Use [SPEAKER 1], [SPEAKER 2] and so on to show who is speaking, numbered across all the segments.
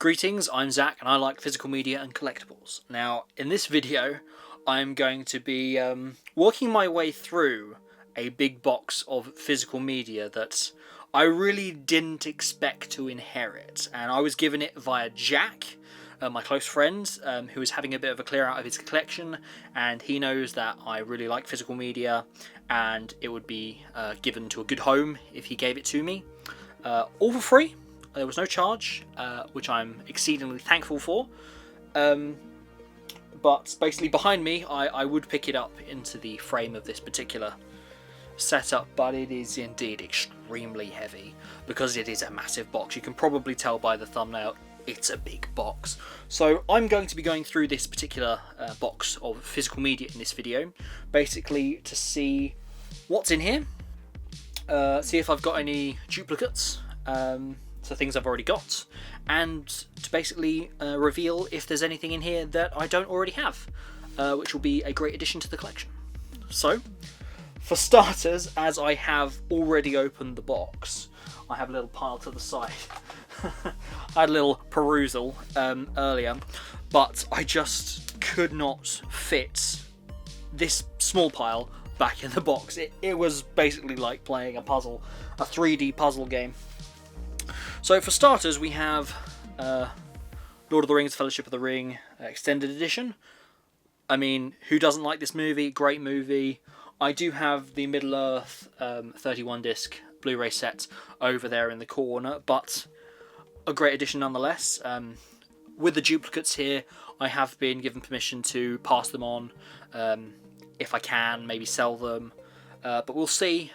[SPEAKER 1] Greetings, I'm Zach and I like physical media and collectibles. Now, in this video, I'm going to be working my way through a big box of physical media that I really didn't expect to inherit. And I was given it via Jack, my close friend, who is having a bit of a clear out of his collection, and he knows that I really like physical media and it would be given to a good home if he gave it to me. All for free. There was no charge, which I'm exceedingly thankful for. But basically behind me, I would pick it up into the frame of this particular setup, but it is indeed extremely heavy because it is a massive box. You can probably tell by the thumbnail, it's a big box. So I'm going to be going through this particular box of physical media in this video, basically to see what's in here, see if I've got any duplicates, so things I've already got, and to basically reveal if there's anything in here that I don't already have, which will be a great addition to the collection. So, for starters, as I have already opened the box, I have a little pile to the side. I had a little perusal earlier, but I just could not fit this small pile back in the box. It was basically like playing a puzzle, a 3D puzzle game. So for starters, we have Lord of the Rings, Fellowship of the Ring Extended Edition. I mean, who doesn't like this movie? Great movie. I do have the Middle-earth 31-disc Blu-ray set over there in the corner, but a great edition nonetheless. With the duplicates here, I have been given permission to pass them on if I can, maybe sell them. But we'll see,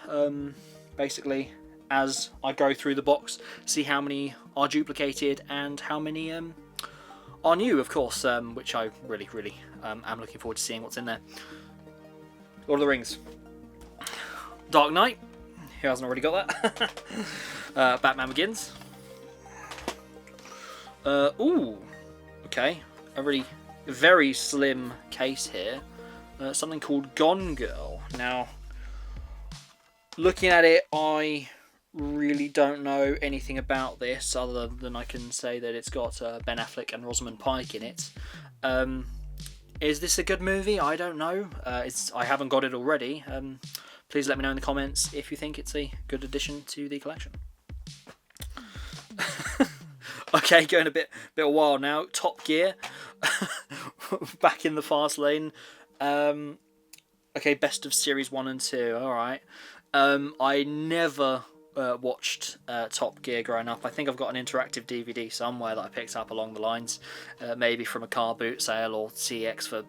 [SPEAKER 1] basically, as I go through the box, see how many are duplicated and how many are new, of course, which I really am looking forward to seeing what's in there. Lord of the Rings. Dark Knight. Who hasn't already got that? Batman Begins. Ooh, okay. A really very slim case here. Something called Gone Girl. Now, looking at it, I really don't know anything about this other than I can say that it's got Ben Affleck and Rosamund Pike in it. Is this a good movie? I don't know. I haven't got it already. Please let me know in the comments if you think it's a good addition to the collection. Okay, going a bit wild now. Top Gear, back in the fast lane. Okay, best of series 1 and 2. All right. I never watched Top Gear growing up. I think I've got an interactive DVD somewhere that I picked up along the lines, maybe from a car boot sale or CX for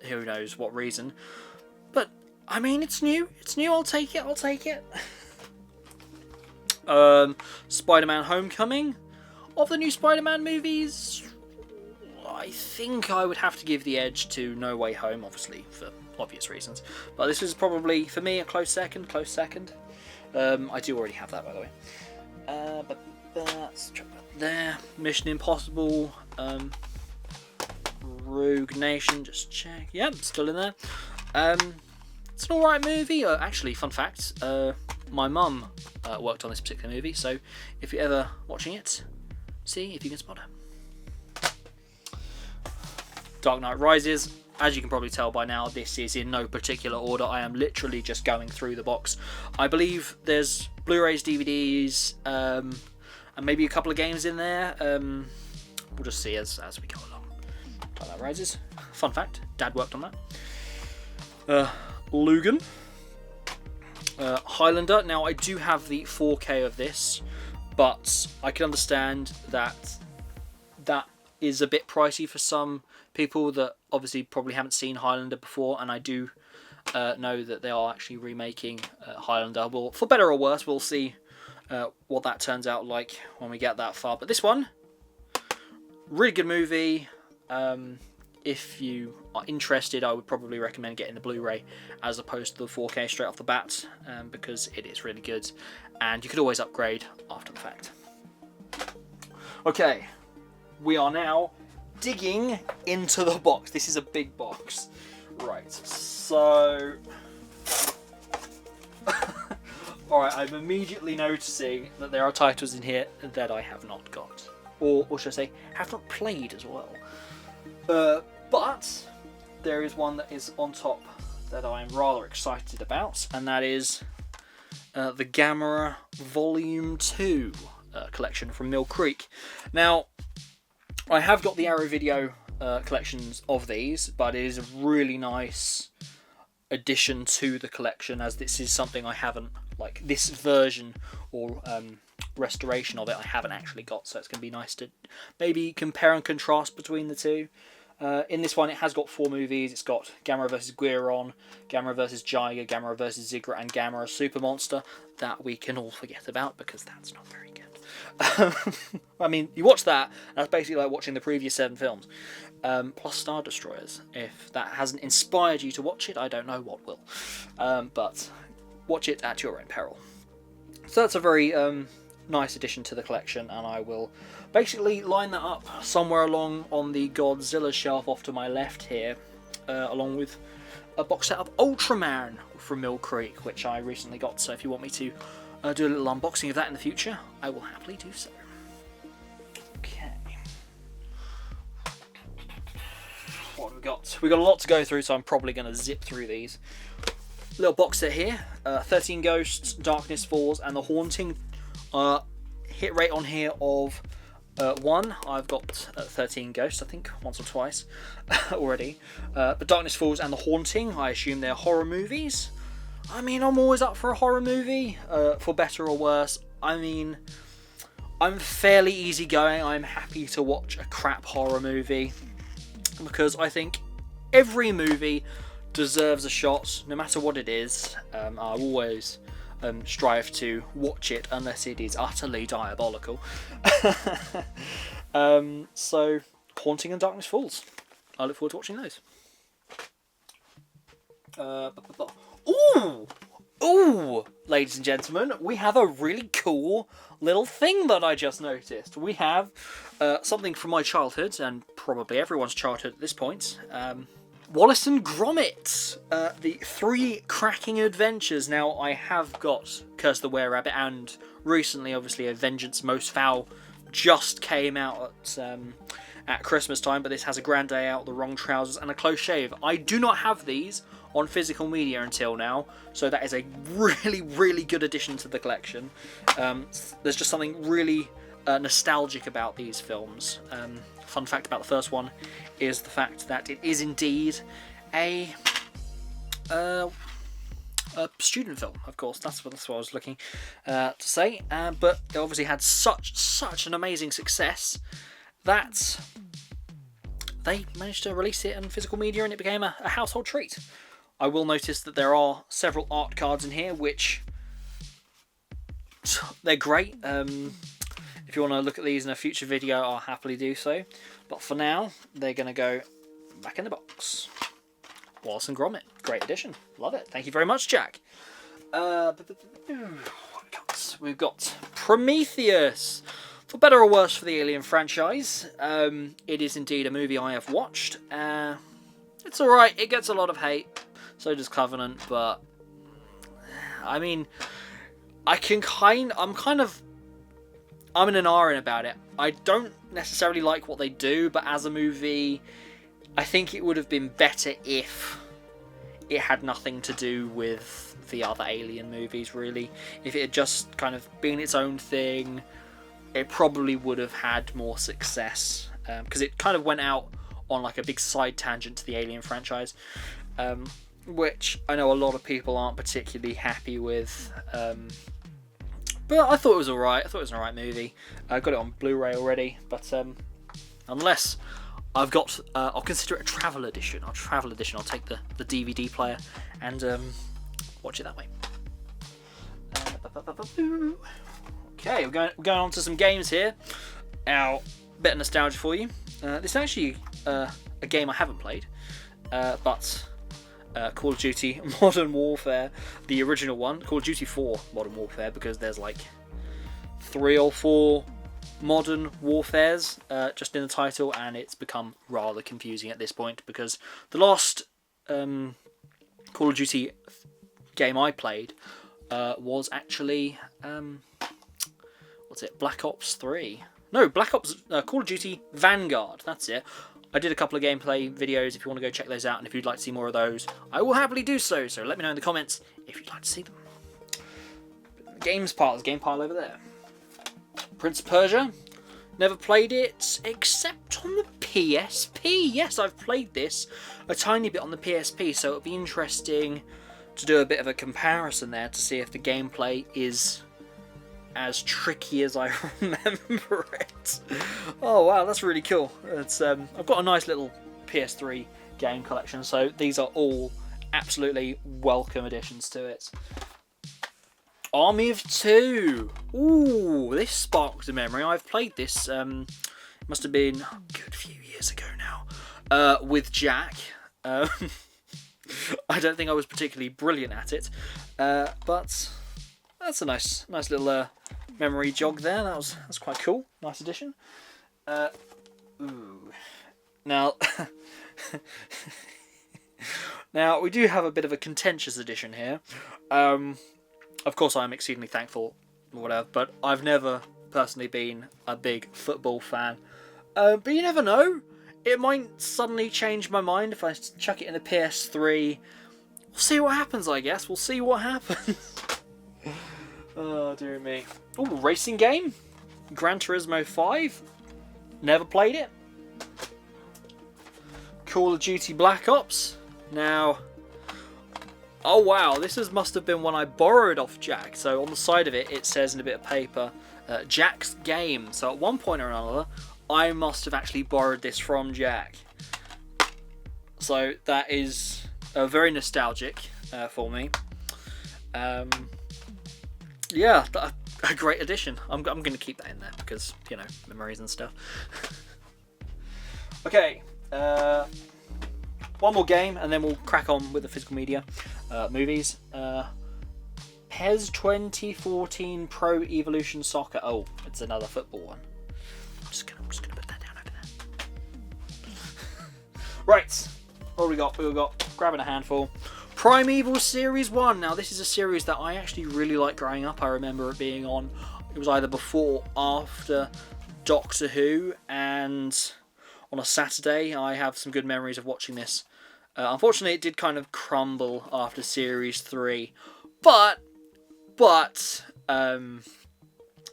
[SPEAKER 1] who knows what reason. But I mean, it's new. It's new. I'll take it. Spider-Man: Homecoming. Of the new Spider-Man movies, I think I would have to give the edge to No Way Home, obviously for obvious reasons. But this is probably for me a close second. I do already have that, by the way. But let's check that there. Mission Impossible, Rogue Nation, just check. Yep, still in there. It's an alright movie. Actually, fun fact, my mum worked on this particular movie, so if you're ever watching it, see if you can spot her. Dark Knight Rises. As you can probably tell by now, this is in no particular order. I am literally just going through the box. I believe there's Blu-rays, DVDs, and maybe a couple of games in there. We'll just see as we go along. Dark Knight Rises. Fun fact, Dad worked on that. Lugan. Highlander. Now, I do have the 4K of this, but I can understand that that is a bit pricey for some people that obviously probably haven't seen Highlander before, and I do know that they are actually remaking Highlander. Well, for better or worse, we'll see what that turns out like when we get that far. But this one, really good movie. If you are interested, I would probably recommend getting the Blu-ray as opposed to the 4K straight off the bat, because it is really good, and you could always upgrade after the fact. Okay, we are now digging into the box. This is a big box. Right, so... Alright, I'm immediately noticing that there are titles in here that I have not got. or should I say, have not played as well. But there is one that is on top that I'm rather excited about, and that is the Gamera Volume 2 collection from Mill Creek. Now, I have got the Arrow Video collections of these, but it is a really nice addition to the collection, as this is something I haven't, like this version or restoration of it, I haven't actually got, so it's going to be nice to maybe compare and contrast between the two. In this one, it has got 4 movies. It's got Gamera vs. Guiron, Gamera vs. Jiger, Gamera vs. Zigra, and Gamera Super Monster, that we can all forget about because that's not very good. I mean, you watch that, that's basically like watching the previous 7 films, plus Star Destroyers. If that hasn't inspired you to watch it, I don't know what will. But watch it at your own peril. So that's a very nice addition to the collection, and I will basically line that up somewhere along on the Godzilla shelf off to my left here, along with a box set of Ultraman from Mill Creek, which I recently got. So if you want me to do a little unboxing of that in the future, I will happily do so. Okay. What have we got? We've got a lot to go through, so I'm probably going to zip through these. Little box set here, 13 Ghosts, Darkness Falls, and The Haunting. Hit rate on here of 1. I've got 13 Ghosts, I think, once or twice already. But Darkness Falls and The Haunting, I assume they're horror movies. I mean, I'm always up for a horror movie, for better or worse. I mean, I'm fairly easygoing. I'm happy to watch a crap horror movie, because I think every movie deserves a shot, no matter what it is. I always strive to watch it unless it is utterly diabolical. So, Haunting and Darkness Falls. I look forward to watching those. Ooh, ladies and gentlemen, we have a really cool little thing that I just noticed. We have something from my childhood, and probably everyone's childhood at this point. Wallace and Gromit, the 3 cracking adventures. Now, I have got Curse the Were-Rabbit, and recently, obviously, A Vengeance Most Foul just came out at Christmas time, but this has A Grand Day Out, The Wrong Trousers, and A Close Shave. I do not have these on physical media until now, so that is a really, really good addition to the collection. There's just something really nostalgic about these films. Fun fact about the first one is the fact that it is indeed a student film. Of course, that's what I was looking to say. But it obviously had such an amazing success that they managed to release it in physical media, and it became a household treat. I will notice that there are several art cards in here, which they're great. If you want to look at these in a future video, I'll happily do so. But for now, they're going to go back in the box. Wallace and Gromit. Great addition. Love it. Thank you very much, Jack. We've got Prometheus. For better or worse for the Alien franchise, it is indeed a movie I have watched. It's alright. It gets a lot of hate. So does Covenant. But, I mean, I'm in an R about it. I don't necessarily like what they do, but as a movie, I think it would have been better if it had nothing to do with the other Alien movies, really. If it had just kind of been its own thing, it probably would have had more success. Because it kind of went out on like a big side tangent to the Alien franchise, which I know a lot of people aren't particularly happy with. But I thought it was alright. I thought it was an alright movie. I got it on Blu-ray already, but unless I've got, I'll consider it a travel edition. I'll take the DVD player and watch it that way. Okay, we're going on to some games here. Now, bit of nostalgia for you. This is actually a game I haven't played, but Call of Duty Modern Warfare, the original one, Call of Duty 4 Modern Warfare, because there's like 3 or 4 Modern Warfares just in the title, and it's become rather confusing at this point, because the last Call of Duty game I played was actually Black Ops 3. No, Black Ops, Call of Duty Vanguard. That's it. I did a couple of gameplay videos. If you want to go check those out, and if you'd like to see more of those, I will happily do so. So let me know in the comments if you'd like to see them. Games pile. There's a game pile over there. Prince of Persia. Never played it except on the PSP. Yes, I've played this a tiny bit on the PSP, so it'll be interesting to do a bit of a comparison there to see if the gameplay is as tricky as I remember it. Oh wow, that's really cool. It's I've got a nice little PS3 game collection, so these are all absolutely welcome additions to it. Army of Two. Ooh, this sparked a memory. I've played this. Must have been a good few years ago now. With Jack. I don't think I was particularly brilliant at it, but that's a nice little memory jog there. That's quite cool. Nice addition. Ooh. Now, now we do have a bit of a contentious addition here. Of course, I'm exceedingly thankful, or whatever, but I've never personally been a big football fan. But you never know. It might suddenly change my mind if I chuck it in the PS3. We'll see what happens, I guess. We'll see what happens. Oh, dear me. Ooh, racing game. Gran Turismo 5. Never played it. Call of Duty Black Ops. Now... oh wow, this must have been one I borrowed off Jack. So on the side of it, it says in a bit of paper, Jack's game. So at one point or another, I must have actually borrowed this from Jack. So that is very nostalgic for me. Yeah, a great addition. I'm going to keep that in there because, you know, memories and stuff. Okay, one more game and then we'll crack on with the physical media. Movies. PES 2014 Pro Evolution Soccer. Oh, it's another football one. I'm just gonna put that down over there. Right, what we got? We got grabbing a handful. Primeval Series 1. Now this is a series that I actually really liked growing up. I remember it being on. It was either before or after Doctor Who, and on a Saturday I have some good memories of watching this. Unfortunately, it did kind of crumble after Series 3, but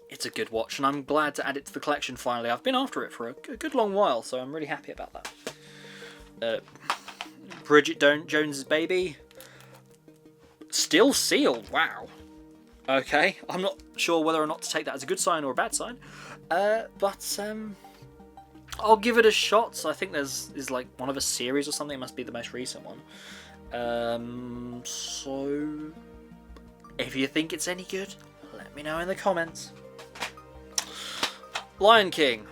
[SPEAKER 1] it's a good watch, and I'm glad to add it to the collection finally. I've been after it for a good long while, so I'm really happy about that. Bridget Jones's Baby. Still sealed, wow. Okay, I'm not sure whether or not to take that as a good sign or a bad sign, but I'll give it a shot. So I think there's like one of a series or something. It must be the most recent one. So if you think it's any good, let me know in the comments. Lion King,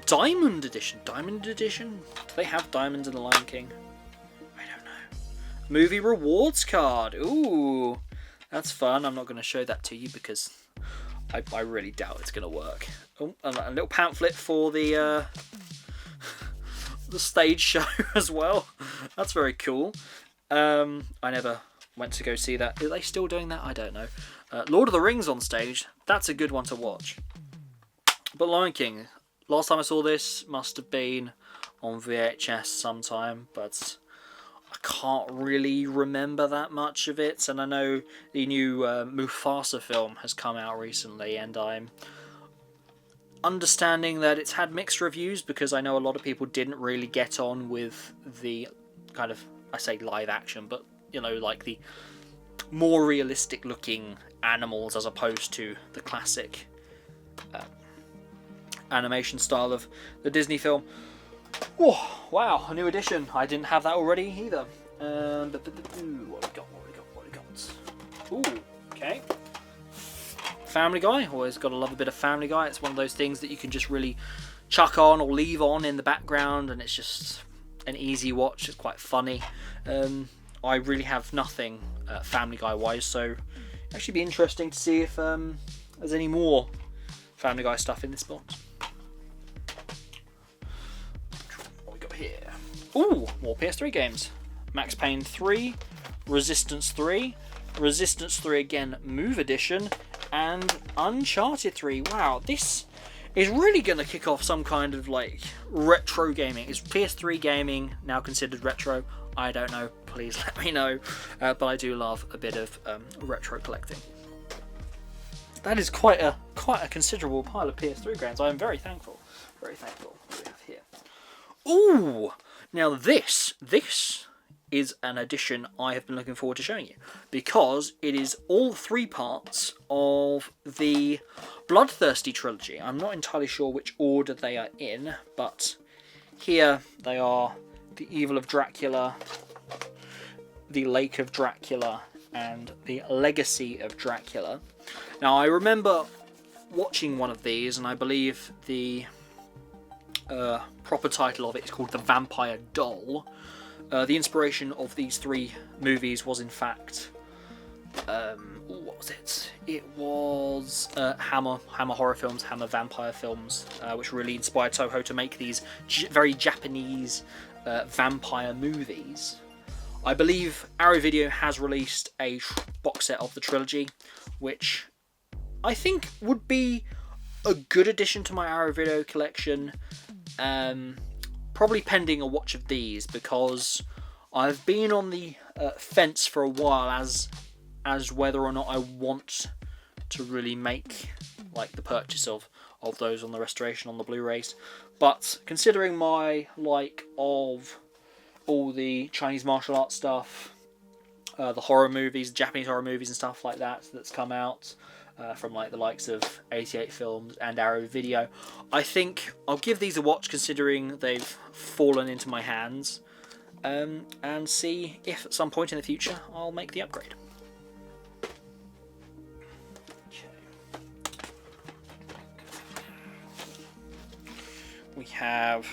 [SPEAKER 1] Diamond Edition. Diamond Edition? Do they have diamonds in the Lion King? I don't know. Movie rewards card. Ooh, that's fun. I'm not going to show that to you because I really doubt it's going to work. Oh, a little pamphlet for the stage show as well. That's very cool. I never went to go see that. Are they still doing that? I don't know. Lord of the Rings on stage. That's a good one to watch. But Lion King. Last time I saw this must have been on VHS sometime, but I can't really remember that much of it. And I know the new Mufasa film has come out recently, and I'm understanding that it's had mixed reviews because I know a lot of people didn't really get on with the kind of, I say live action, but you know, like the more realistic looking animals as opposed to the classic animation style of the Disney film. Oh, wow, a new edition. I didn't have that already either. What we got? Ooh, okay. Family Guy. Always got to love a bit of Family Guy. It's one of those things that you can just really chuck on or leave on in the background, and it's just an easy watch. It's quite funny. I really have nothing Family Guy wise, so actually be interesting to see if there's any more Family Guy stuff in this box. What we got here? Ooh, more PS3 games. Max Payne 3, Resistance 3, Resistance 3 again Move Edition, and Uncharted 3. Wow, this is really going to kick off some kind of like retro gaming. Is PS3 gaming now considered retro? I don't know. Please let me know. But I do love a bit of retro collecting. That is quite a considerable pile of PS3 games. I am very thankful. Very thankful. What do we have here? Ooh! Now this is an edition I have been looking forward to showing you, because it is all 3 parts of the Bloodthirsty trilogy. I'm not entirely sure which order they are in, but here they are: The Evil of Dracula, The Lake of Dracula, and The Legacy of Dracula. Now, I remember watching one of these, and I believe the proper title of it is called The Vampire Doll. The inspiration of these 3 movies was, in fact, what was it? It was Hammer horror films, Hammer vampire films, which really inspired Toho to make these very Japanese vampire movies. I believe Arrow Video has released a box set of the trilogy, which I think would be a good addition to my Arrow Video collection. Probably pending a watch of these, because I've been on the fence for a while as whether or not I want to really make like the purchase of those on the restoration on the Blu-rays. But considering my like of all the Chinese martial arts stuff, the horror movies, Japanese horror movies and stuff like that that's come out, from like the likes of 88 Films and Arrow Video, I think I'll give these a watch, considering they've fallen into my hands, and see if at some point in the future I'll make the upgrade. Okay. We have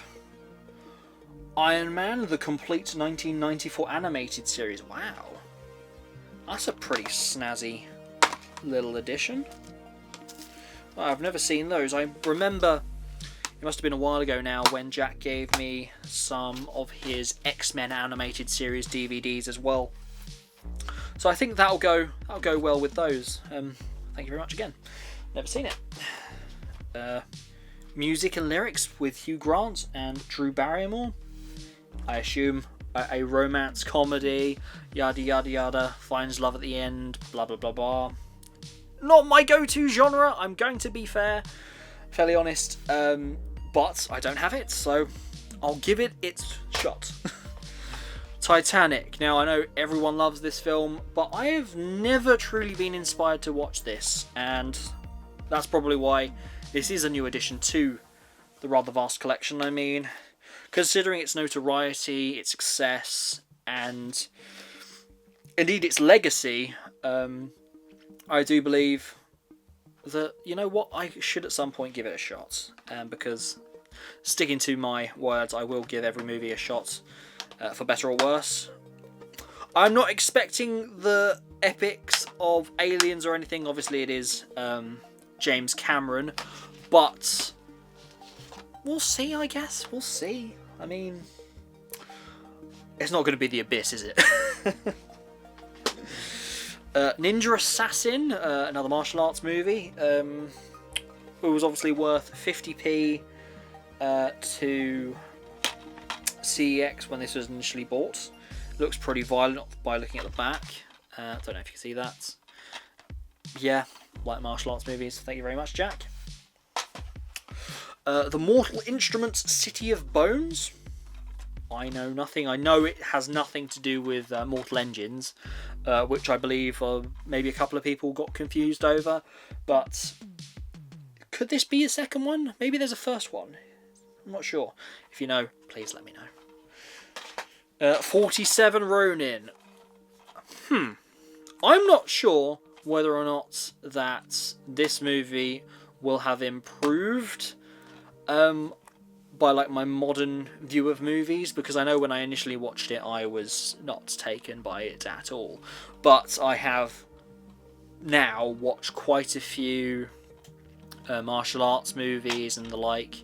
[SPEAKER 1] Iron Man, the complete 1994 animated series. Wow, that's a pretty snazzy little edition. I've never seen those. I remember it must have been a while ago now when Jack gave me some of his X-Men animated series DVDs as well. So I think that'll go well with those. Thank you very much again. Never seen it. Music and lyrics with Hugh Grant and Drew Barrymore. I assume a romance comedy, yada yada yada, finds love at the end, blah blah blah blah. Not my go-to genre, I'm going to be fairly honest, but I don't have it, so I'll give it its shot. Titanic. Now, I know everyone loves this film, but I have never truly been inspired to watch this, and that's probably why this is a new addition to the rather vast collection. I mean, considering its notoriety, its success, and indeed its legacy, I do believe that, you know what, I should at some point give it a shot. Because, sticking to my words, I will give every movie a shot, for better or worse. I'm not expecting the epics of Aliens or anything. Obviously it is James Cameron, but we'll see, I guess. We'll see. I mean, it's not going to be The Abyss, is it? Ninja Assassin, another martial arts movie. It was obviously worth 50p to CEX when this was initially bought. Looks pretty violent by looking at the back. Don't know if you can see that. Yeah, like martial arts movies. Thank you very much, Jack. The Mortal Instruments City of Bones. I know nothing. I know it has nothing to do with Mortal Engines, which I believe maybe a couple of people got confused over. But could this be a second one? Maybe there's a first one. I'm not sure. If you know, please let me know. 47 Ronin. I'm not sure whether or not that this movie will have improved by like my modern view of movies, because I know when I initially watched it I was not taken by it at all, but I have now watched quite a few martial arts movies and the like,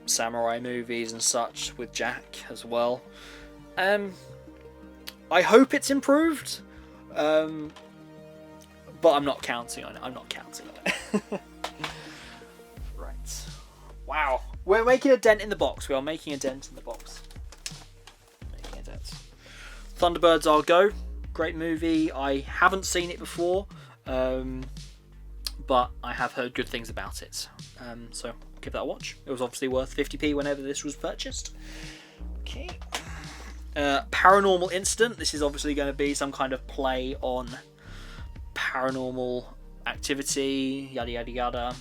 [SPEAKER 1] samurai movies and such with Jack as well. I hope it's improved, but I'm not counting on it. Right. Wow. We're making a dent in the box. We are making a dent in the box. Making a dent. Thunderbirds I'll Go. Great movie. I haven't seen it before, but I have heard good things about it. So give that a watch. It was obviously worth 50p whenever this was purchased. Okay. Paranormal Incident. This is obviously going to be some kind of play on paranormal activity, yada yada yada.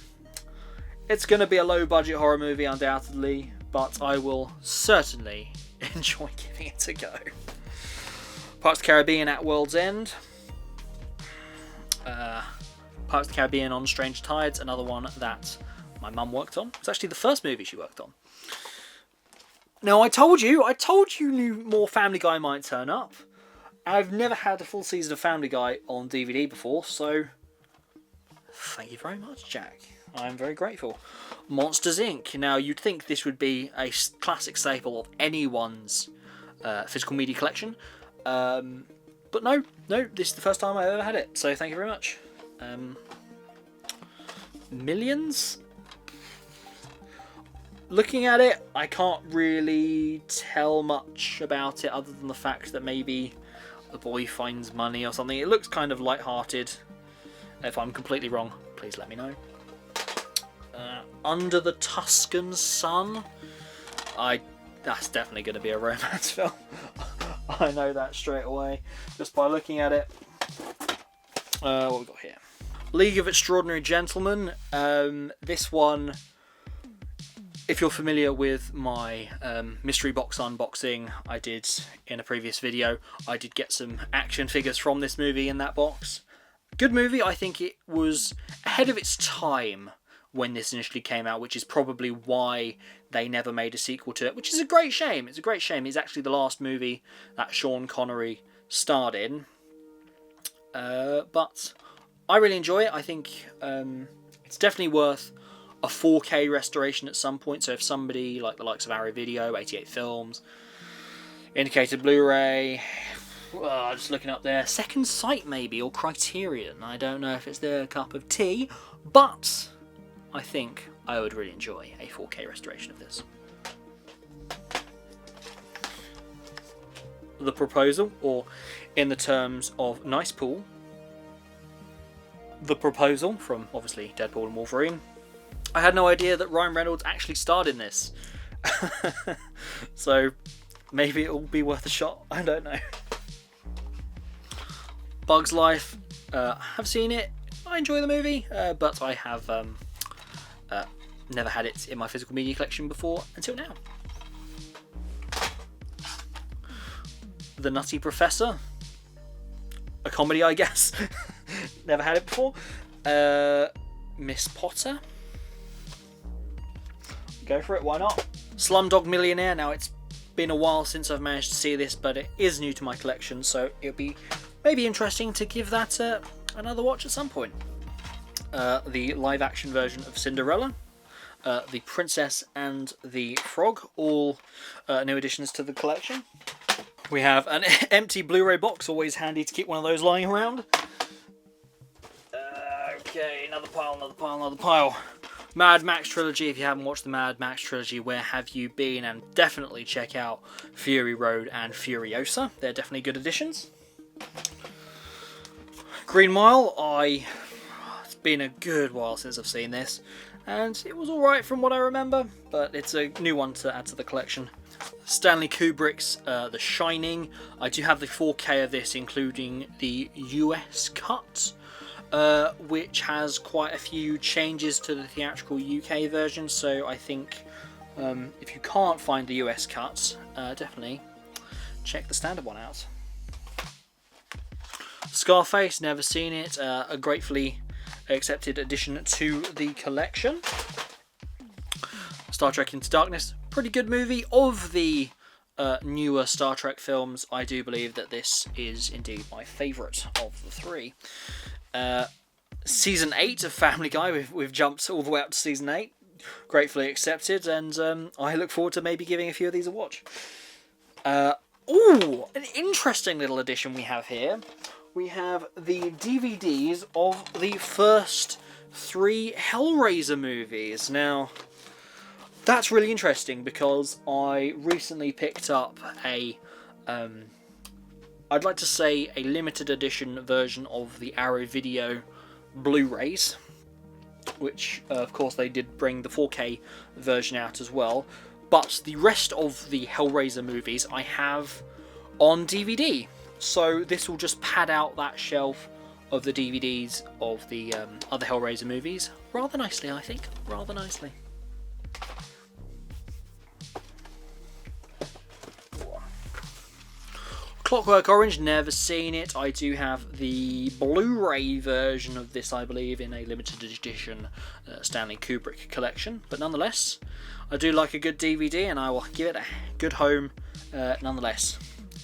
[SPEAKER 1] It's going to be a low budget horror movie undoubtedly, but I will certainly enjoy giving it a go. Pirates of the Caribbean at World's End. Pirates of the Caribbean on Strange Tides, another one that my mum worked on. It's actually the first movie she worked on. Now I told you more Family Guy might turn up. I've never had a full season of Family Guy on DVD before, so thank you very much, Jack. I'm very grateful. Monsters Inc. Now you'd think this would be a classic staple of anyone's physical media collection, but no, this is the first time I've ever had it, so thank you very much. Millions? Looking at it, I can't really tell much about it other than the fact that maybe the boy finds money or something. It looks kind of light-hearted. If I'm completely wrong, please let me know. Under the Tuscan Sun. That's definitely going to be a romance film. I know that straight away just by looking at it. What we got here? League of Extraordinary Gentlemen. This one, if you're familiar with my mystery box unboxing I did in a previous video, I did get some action figures from this movie in that box. Good movie. I think it was ahead of its time when this initially came out, which is probably why they never made a sequel to it, which is a great shame. It's a great shame. It's actually the last movie that Sean Connery starred in. But I really enjoy it. I think it's definitely worth a 4K restoration at some point. So if somebody like the likes of Arrow Video, 88 Films, Indicated Blu-ray, just looking up there, Second Sight maybe, or Criterion. I don't know if it's their cup of tea, but I think I would really enjoy a 4K restoration of this. The Proposal, or in the terms of Nice Pool, The Proposal from obviously Deadpool and Wolverine. I had no idea that Ryan Reynolds actually starred in this. So maybe it will be worth a shot, I don't know. Bug's Life, have seen it. I enjoy the movie, but I have never had it in my physical media collection before until now. The Nutty Professor, a comedy I guess. Never had it before. Miss Potter, go for it, why not? Slumdog Millionaire. Now it's been a while since I've managed to see this, but it is new to my collection, so it'll be maybe interesting to give that another watch at some point. The live action version of Cinderella, The Princess and the Frog, all new additions to the collection. We have an empty Blu-ray box, always handy to keep one of those lying around. Okay, another pile. Mad Max Trilogy. If you haven't watched the Mad Max Trilogy, where have you been? And definitely check out Fury Road and Furiosa. They're definitely good additions. Green Mile. It's been a good while since I've seen this, and it was alright from what I remember, but it's a new one to add to the collection. Stanley Kubrick's The Shining. I do have the 4K of this, including the US cut, which has quite a few changes to the theatrical UK version, so I think if you can't find the US cut, definitely check the standard one out. Scarface, never seen it, a gratefully accepted addition to the collection. Star Trek Into Darkness, pretty good movie. Of the newer Star Trek films, I do believe that this is indeed my favourite of the three. Season 8 of Family Guy, we've jumped all the way up to Season 8, gratefully accepted, and I look forward to maybe giving a few of these a watch. Ooh, an interesting little addition we have here. We have the DVDs of the first 3 Hellraiser movies. Now, That's really interesting because I recently picked up a, I'd like to say a limited edition version of the Arrow Video Blu-rays, which of course they did bring the 4K version out as well, but the rest of the Hellraiser movies I have on DVD, so this will just pad out that shelf of the DVDs of the other Hellraiser movies rather nicely, I think, rather nicely. Clockwork Orange, never seen it. I do have the Blu-ray version of this, I believe, in a limited edition Stanley Kubrick collection. But nonetheless, I do like a good DVD, and I will give it a good home nonetheless.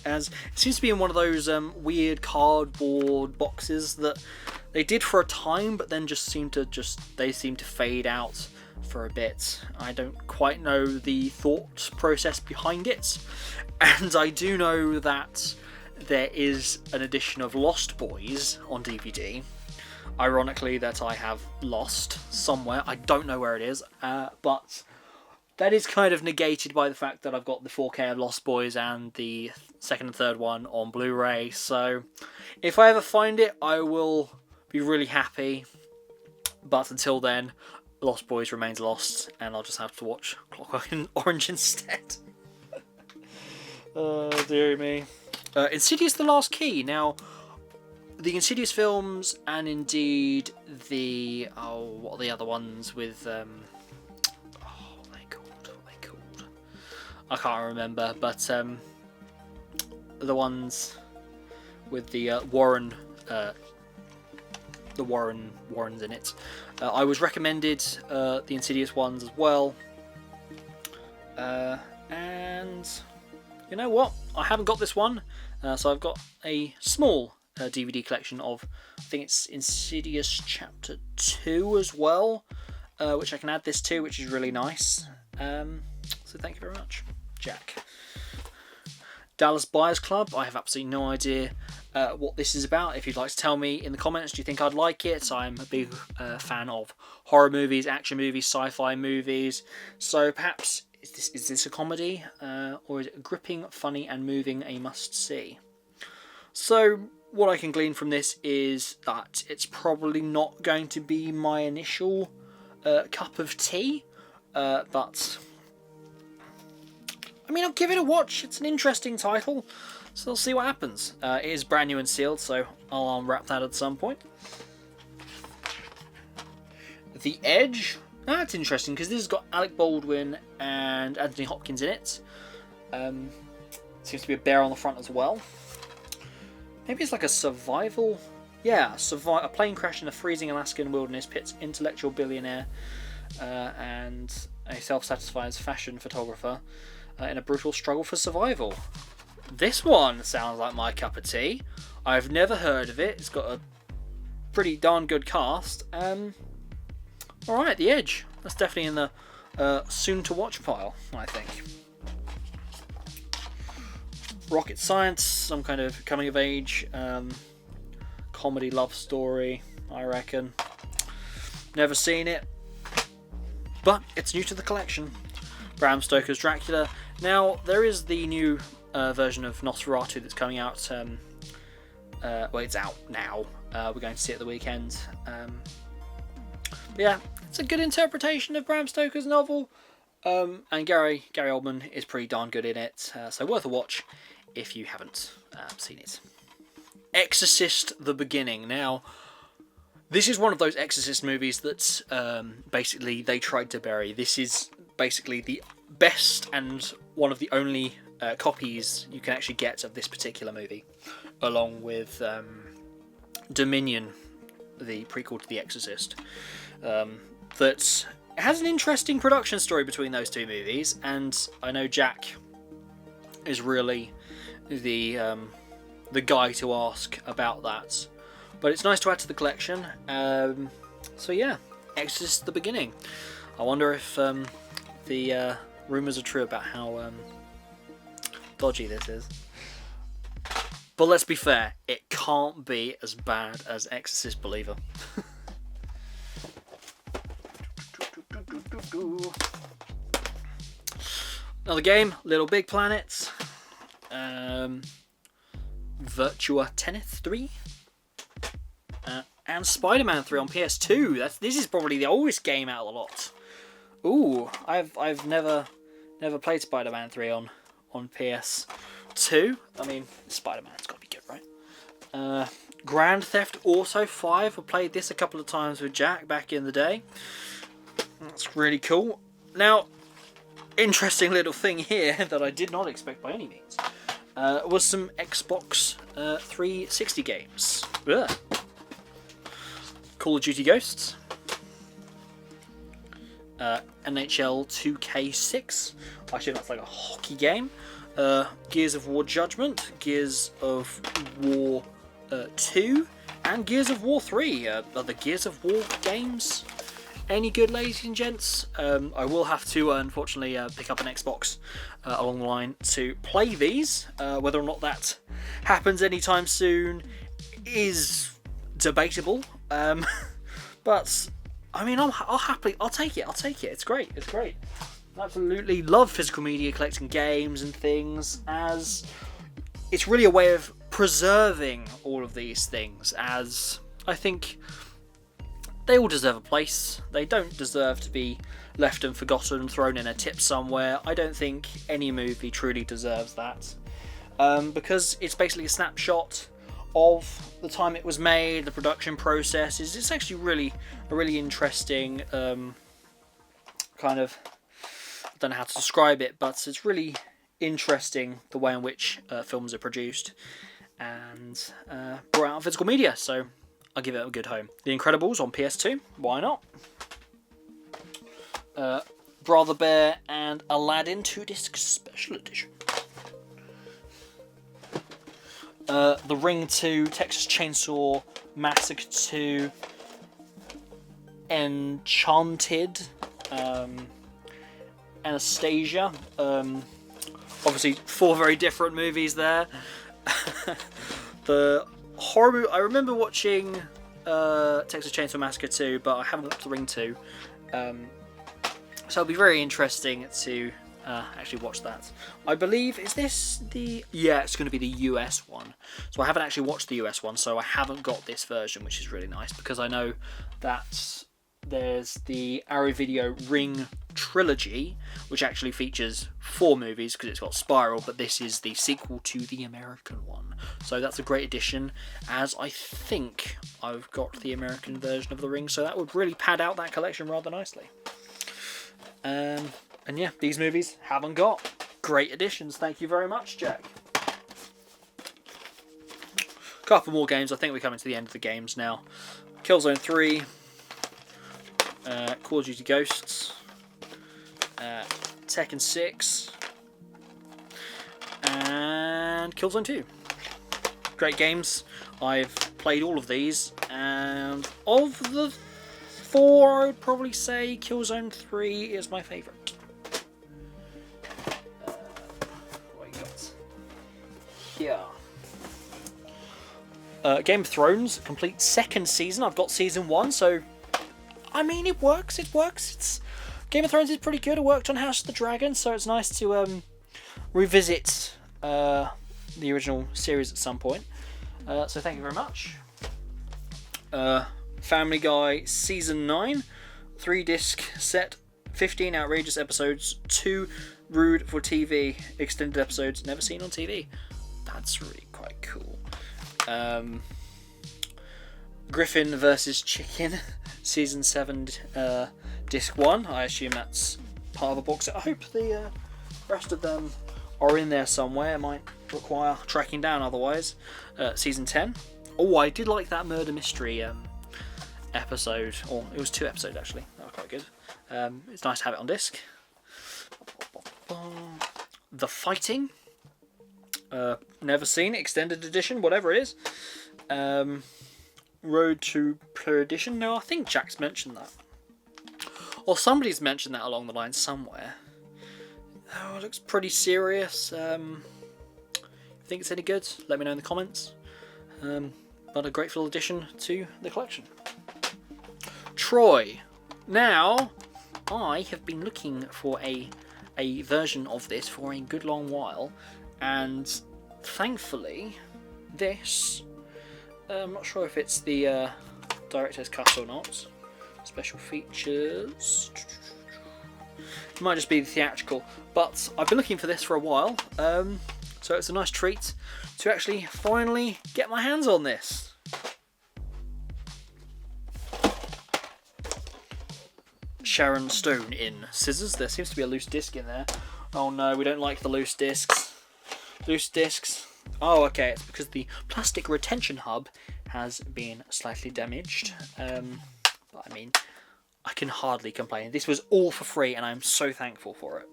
[SPEAKER 1] As it seems to be in one of those weird cardboard boxes that they did for a time, but then just seem to fade out for a bit. I don't quite know the thought process behind it, and I do know that there is an edition of Lost Boys on DVD, ironically, that I have lost somewhere. I don't know where it is, but that is kind of negated by the fact that I've got the 4K of Lost Boys and the second and third one on Blu-ray, so if I ever find it, I will be really happy, but until then, Lost Boys remains lost, and I'll just have to watch Clockwork Orange instead. Oh, dear me. Insidious: The Last Key. Now, the Insidious films, and indeed the... what are the other ones with... what are they called? I can't remember, but the ones with the Warrens in it. I was recommended the Insidious ones as well, and you know what? I haven't got this one, so I've got a small DVD collection of, I think it's Insidious Chapter 2 as well, which I can add this to, which is really nice. So thank you very much, Jack. Dallas Buyers Club, I have absolutely no idea what this is about. If you'd like to tell me in the comments, do you think I'd like it? I'm a big fan of horror movies, action movies, sci-fi movies, so perhaps is this a comedy, or is it gripping, funny and moving, a must-see? So what I can glean from this is that it's probably not going to be my initial cup of tea, but I mean, I'll give it a watch. It's an interesting title, so I'll see what happens. It is brand new and sealed, so I'll unwrap that at some point. The Edge. That's interesting, because this has got Alec Baldwin and Anthony Hopkins in it. Seems to be a bear on the front as well. Maybe it's like a survival... Yeah, a plane crash in a freezing Alaskan wilderness pits intellectual billionaire and a self-satisfied fashion photographer in a brutal struggle for survival. This one sounds like my cup of tea. I've never heard of it. It's got a pretty darn good cast. Alright, The Edge. That's definitely in the soon-to-watch pile, I think. Rocket Science, some kind of coming-of-age comedy love story, I reckon. Never seen it, but it's new to the collection. Bram Stoker's Dracula. Now, there is the new version of Nosferatu that's coming out. Well, it's out now. We're going to see it at the weekend. But yeah, it's a good interpretation of Bram Stoker's novel. And Gary Oldman is pretty darn good in it. So worth a watch if you haven't seen it. Exorcist: The Beginning. Now, this is one of those Exorcist movies that basically they tried to bury. This is basically the best and one of the only copies you can actually get of this particular movie, along with Dominion, the prequel to The Exorcist. That has an interesting production story between those two movies, and I know Jack is really the guy to ask about that. But it's nice to add to the collection. So yeah, Exorcist: The Beginning. I wonder if the rumours are true about how dodgy this is. But let's be fair, it can't be as bad as Exorcist Believer. Another game, Little Big Planets. Virtua Tennis 3. And Spider-Man 3 on PS2. This is probably the oldest game out of the lot. Ooh, I've never played Spider-Man 3 on PS2. I mean, Spider-Man's got to be good, right? Grand Theft Auto 5. I played this a couple of times with Jack back in the day. That's really cool. Now, interesting little thing here that I did not expect by any means was some Xbox 360 games. Ugh. Call of Duty Ghosts. NHL 2K6. Actually, that's like a hockey game. Gears of War Judgment, Gears of War 2, and Gears of War 3. Are the Gears of War games any good, ladies and gents? I will have to, unfortunately, pick up an Xbox along the line to play these. Whether or not that happens anytime soon is debatable. But I mean, I'll take it. It's great. I absolutely love physical media, collecting games and things, as it's really a way of preserving all of these things, as I think they all deserve a place. They don't deserve to be left and forgotten, thrown in a tip somewhere. I don't think any movie truly deserves that, because it's basically a snapshot of the time it was made, the production processes. It's actually a really interesting kind of, I don't know how to describe it, but it's really interesting the way in which films are produced and brought out on physical media. So I'll give it a good home. The Incredibles on PS2, why not? Brother Bear and Aladdin 2-disc special edition. The Ring 2, Texas Chainsaw Massacre 2, Enchanted, Anastasia. Obviously, 4 very different movies there. The horror movie, I remember watching Texas Chainsaw Massacre 2, but I haven't watched The Ring 2. So it'll be very interesting to actually watch that. I believe, is this the... Yeah, it's going to be the US one. So I haven't actually watched the US one, so I haven't got this version, which is really nice, because I know that there's the Arrow Video Ring trilogy, which actually features 4 movies, because it's got Spiral, but this is the sequel to the American one. So that's a great addition, as I think I've got the American version of The Ring, so that would really pad out that collection rather nicely. And yeah, these movies haven't got. Great additions. Thank you very much, Jack. Couple more games. I think we're coming to the end of the games now. Killzone 3. Call of Duty Ghosts. Tekken 6. And Killzone 2. Great games. I've played all of these. And of the 4, I would probably say Killzone 3 is my favourite. What you got here? Game of Thrones, complete 2nd season. I've got season 1, so I mean, it works. It's Game of Thrones is pretty good. I worked on House of the Dragon, so it's nice to revisit the original series at some point. So thank you very much. Family Guy Season 9, 3-disc set, 15 outrageous episodes, 2 rude for TV extended episodes never seen on TV. That's really quite cool. Griffin vs. Chicken, Season 7, Disc 1. I assume that's part of a box set. I hope the rest of them are in there somewhere. It might require tracking down otherwise. Season 10. Oh, I did like that murder mystery episode. Or it was 2 episodes actually. That was quite good. It's nice to have it on disc. The Fighting. Never seen, extended edition, whatever it is. Road to Perdition. No, I think Jack's mentioned that. Or somebody's mentioned that along the line somewhere. Oh, it looks pretty serious. Think it's any good? Let me know in the comments. But a grateful addition to the collection. Troy. Now, I have been looking for a a version of this for a good long while, and thankfully this, I'm not sure if it's the director's cut or not. Special features, it might just be the theatrical, but I've been looking for this for a while, so it's a nice treat to actually finally get my hands on this. Sharon Stone in Scissors. There seems to be a loose disc in there. Oh no, we don't like the loose discs. Loose discs. Oh, okay, it's because the plastic retention hub has been slightly damaged. But I mean, I can hardly complain. This was all for free, and I'm so thankful for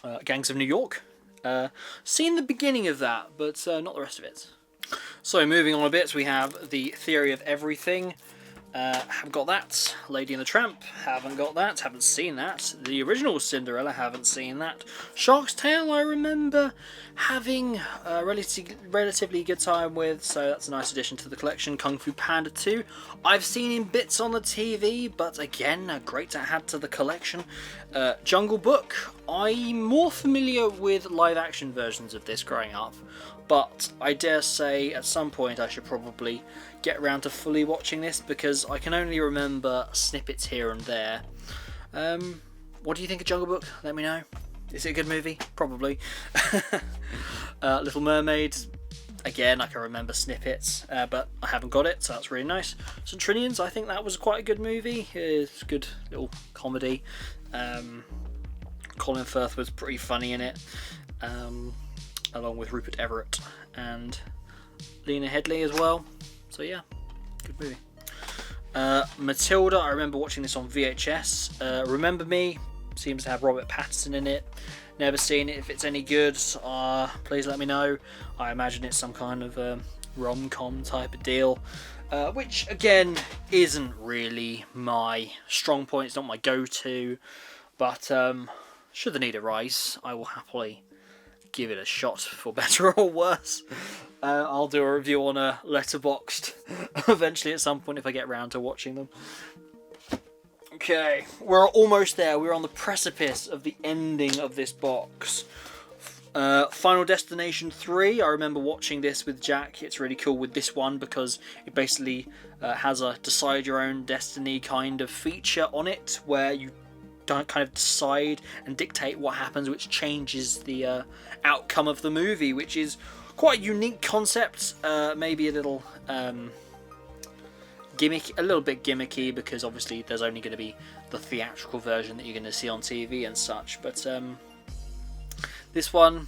[SPEAKER 1] it. Gangs of New York. Seen the beginning of that, but not the rest of it. So moving on a bit, we have The Theory of Everything. Haven't got that. Lady and the Tramp, haven't got that, haven't seen that. The original Cinderella, haven't seen that. Shark's Tale, I remember having a relatively good time with, so that's a nice addition to the collection. Kung Fu Panda 2, I've seen in bits on the TV, but again, great to add to the collection. Jungle Book, I'm more familiar with live action versions of this growing up, but I dare say at some point I should probably get around to fully watching this, because I can only remember snippets here and there. What do you think of Jungle Book? Let me know. Is it a good movie? Probably. Little Mermaid, again, I can remember snippets, but I haven't got it, so that's really nice. St. Trinians, I think that was quite a good movie. It's a good little comedy. Colin Firth was pretty funny in it, along with Rupert Everett and Lena Headey as well. So yeah, good movie. Matilda, I remember watching this on VHS. Remember Me seems to have Robert Pattinson in it. Never seen it. If it's any good, please let me know. I imagine it's some kind of rom-com type of deal, which again isn't really my strong point. It's not my go-to, but should the need arise, I will happily give it a shot, for better or worse. I'll do a review on a Letterboxd eventually at some point if I get around to watching them. Okay, we're almost there. We're on the precipice of the ending of this box. Final Destination 3, I remember watching this with Jack. It's really cool with this one because it basically has a decide your own destiny kind of feature on it, where you don't kind of decide and dictate what happens, which changes the outcome of the movie, which is quite a unique concept. Maybe a little gimmick, a little bit gimmicky, because obviously there's only going to be the theatrical version that you're going to see on TV and such. But this one,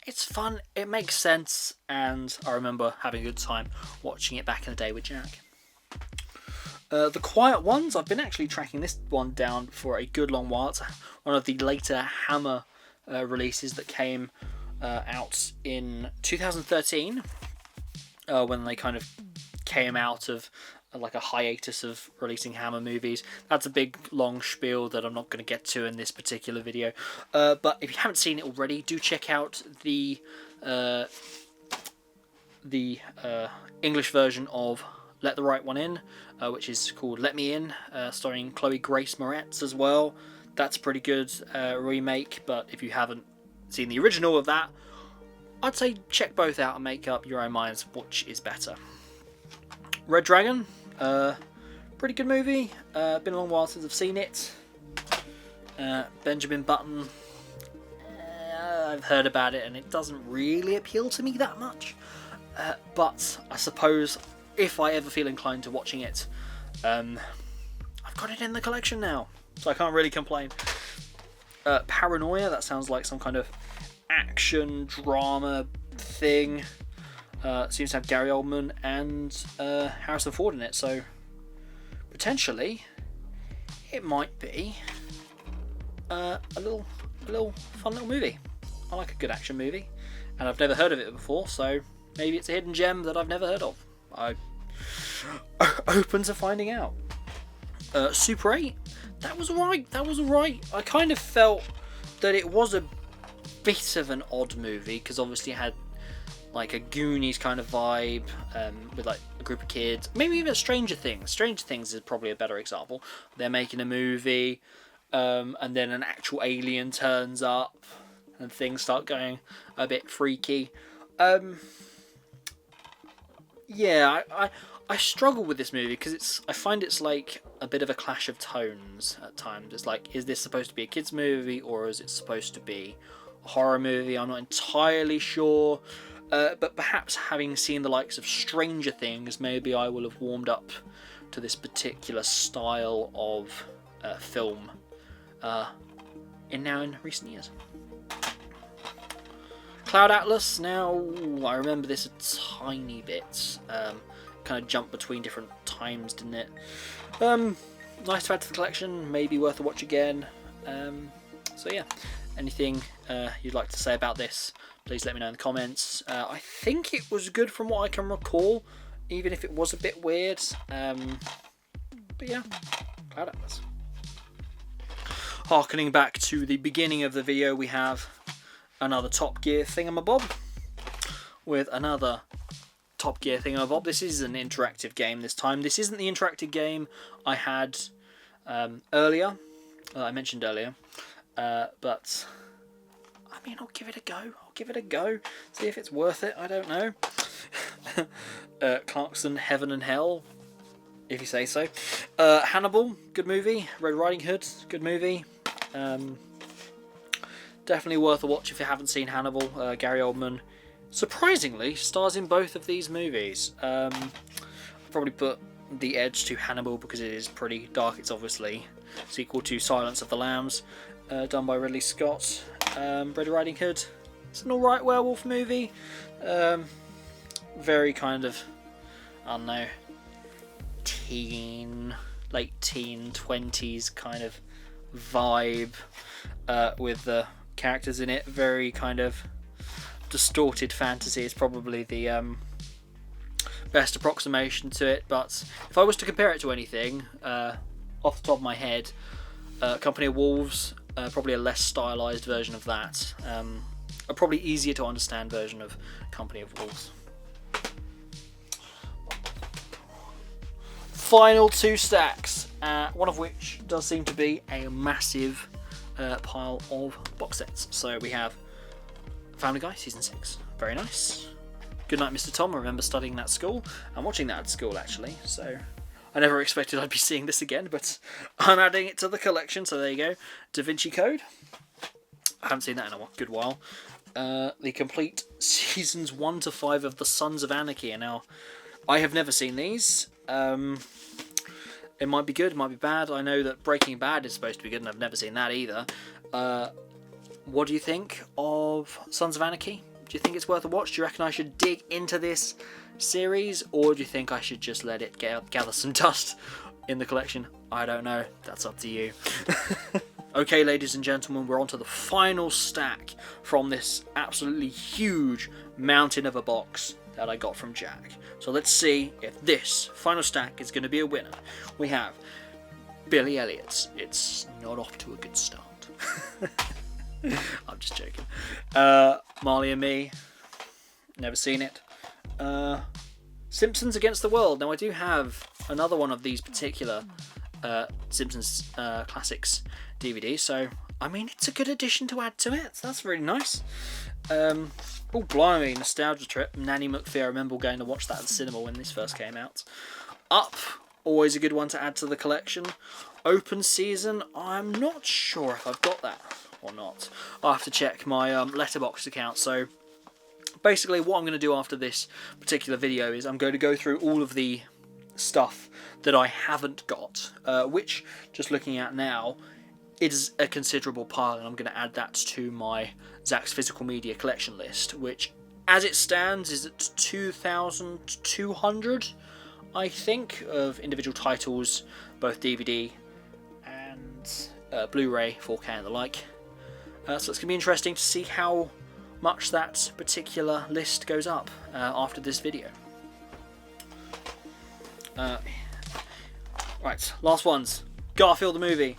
[SPEAKER 1] it's fun, it makes sense, and I remember having a good time watching it back in the day with Jack. The Quiet Ones, I've been actually tracking this one down for a good long while. It's one of the later Hammer releases that came out in 2013, when they kind of came out of like a hiatus of releasing Hammer movies. That's a big long spiel that I'm not going to get to in this particular video, but if you haven't seen it already, do check out the English version of Let the Right One In, which is called Let Me In, starring Chloe Grace Moretz as well. That's a pretty good remake, but if you haven't seen the original of that, I'd say check both out and make up your own minds which is better. Red Dragon, pretty good movie. Been a long while since I've seen it. Benjamin Button, I've heard about it and it doesn't really appeal to me that much. But I suppose if I ever feel inclined to watching it, I've got it in the collection now, so I can't really complain. Paranoia, that sounds like some kind of action drama thing. Seems to have Gary Oldman and Harrison Ford in it, so potentially it might be a little fun little movie. I like a good action movie, and I've never heard of it before, so maybe it's a hidden gem that I've never heard of. I'm open to finding out. Super 8, that was alright. I kind of felt that it was a bit of an odd movie, because obviously it had like a Goonies kind of vibe, with like a group of kids, maybe even Stranger Things. Stranger Things is probably a better example. They're making a movie, and then an actual alien turns up and things start going a bit freaky. Yeah, I struggle with this movie because I find it's like a bit of a clash of tones at times. It's like, is this supposed to be a kids movie or is it supposed to be a horror movie? I'm not entirely sure, but perhaps having seen the likes of Stranger Things, maybe I will have warmed up to this particular style of film in recent years. Cloud Atlas, now I remember this a tiny bit, kind of jumped between different times, didn't it? Nice to add to the collection, maybe worth a watch again. So yeah, anything you'd like to say about this, please let me know in the comments. I think it was good from what I can recall, even if it was a bit weird. But yeah, Cloud Atlas. Harkening back to the beginning of the video, we have another Top Gear thingamabob with another Top Gear thingamabob. This is an interactive game this time. This isn't the interactive game I had earlier, I mentioned earlier, but I mean, I'll give it a go. I'll give it a go. See if it's worth it. I don't know. Clarkson, Heaven and Hell, if you say so. Hannibal, good movie. Red Riding Hood, good movie. Definitely worth a watch if you haven't seen Hannibal. Gary Oldman, surprisingly, stars in both of these movies. I'll probably put the edge to Hannibal because it is pretty dark. It's obviously a sequel to Silence of the Lambs, done by Ridley Scott. Red Riding Hood, it's an alright werewolf movie. Very kind of, I don't know, late teen 20s kind of vibe, with the characters in it. Very kind of distorted fantasy is probably the best approximation to it, but if I was to compare it to anything, off the top of my head, Company of Wolves, probably a less stylized version of that, a probably easier to understand version of Company of Wolves. Final two stacks, one of which does seem to be a massive pile of box sets. So we have Family Guy Season 6, very nice. Goodnight Mr. Tom, I remember studying that at school and watching that at school actually, so I never expected I'd be seeing this again, but I'm adding it to the collection, so there you go. Da Vinci Code, I haven't seen that in a good while. The complete seasons 1 to 5 of The Sons of Anarchy, and now I have never seen these. It might be good, it might be bad. I know that Breaking Bad is supposed to be good, and I've never seen that either. What do you think of Sons of Anarchy? Do you think it's worth a watch? Do you reckon I should dig into this series, or do you think I should just let it gather some dust in the collection? I don't know. That's up to you. Okay, ladies and gentlemen, we're on to the final stack from this absolutely huge mountain of a box that I got from Jack. So let's see if this final stack is going to be a winner. We have Billy Elliot's It's Not Off to a Good Start. I'm just joking. Marley and Me, never seen it. Simpsons Against the World. Now I do have another one of these particular Simpsons Classics DVD, so I mean it's a good addition to add to it. So that's really nice. Oh blimey, nostalgia trip. Nanny McPhee, I remember going to watch that at the cinema when this first came out. Up, always a good one to add to the collection. Open Season, I'm not sure if I've got that or not. I'll have to check my Letterboxd account. So basically what I'm going to do after this particular video is I'm going to go through all of the stuff that I haven't got, which, just looking at now, is a considerable pile, and I'm going to add that to my Zak's physical media collection list, which as it stands is at 2,200, I think, of individual titles, both DVD and Blu-ray, 4K and the like. So it's going to be interesting to see how much that particular list goes up after this video. Right, last ones. Garfield the movie.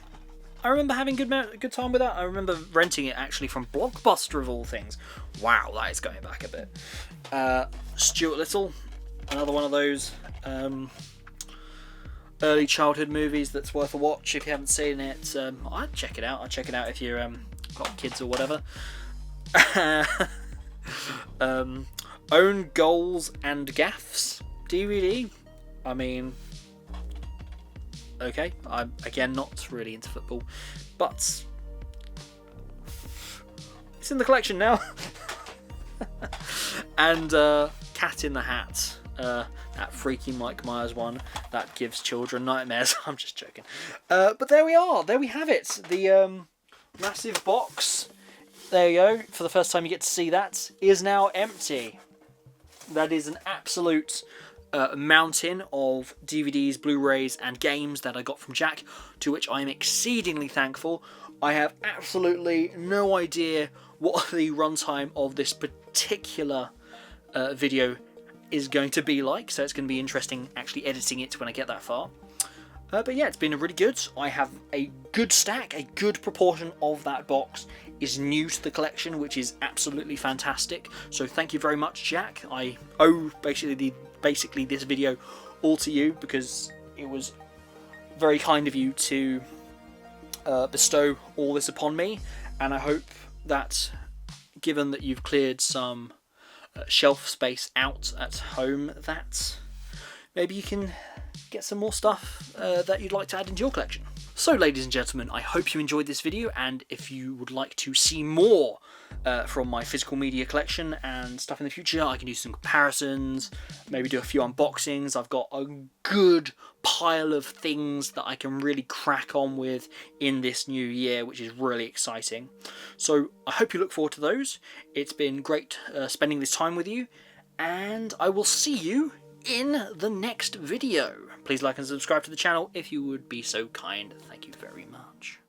[SPEAKER 1] I remember having good time with that. I remember renting it actually from Blockbuster of all things. Wow, that is going back a bit. Stuart Little, another one of those early childhood movies that's worth a watch. If you haven't seen it, I'd check it out. I'd check it out if you're got kids or whatever. Own Goals and Gaffes DVD. I mean, okay, I'm again not really into football, but it's in the collection now. And Cat in the Hat, that freaky Mike Myers one that gives children nightmares. I'm just joking. But there we are. There we have it. The massive box. There you go. For the first time you get to see that. Is now empty. That is an absolute mountain of DVDs, Blu-rays and games that I got from Jack, to which I am exceedingly thankful. I have absolutely no idea what the runtime of this particular video is going to be like, so it's going to be interesting actually editing it when I get that far. But yeah, it's been really good. I have a good stack, a good proportion of that box is new to the collection, which is absolutely fantastic. So thank you very much, Jack. I owe basically this video all to you, because it was very kind of you to bestow all this upon me, and I hope that, given that you've cleared some shelf space out at home, that maybe you can get some more stuff that you'd like to add into your collection. So ladies and gentlemen, I hope you enjoyed this video, and if you would like to see more from my physical media collection and stuff in the future, I can do some comparisons, maybe do a few unboxings. I've got a good pile of things that I can really crack on with in this new year, which is really exciting. So I hope you look forward to those. It's been great spending this time with you, and I will see you in the next video. Please like and subscribe to the channel if you would be so kind. Thank you very much.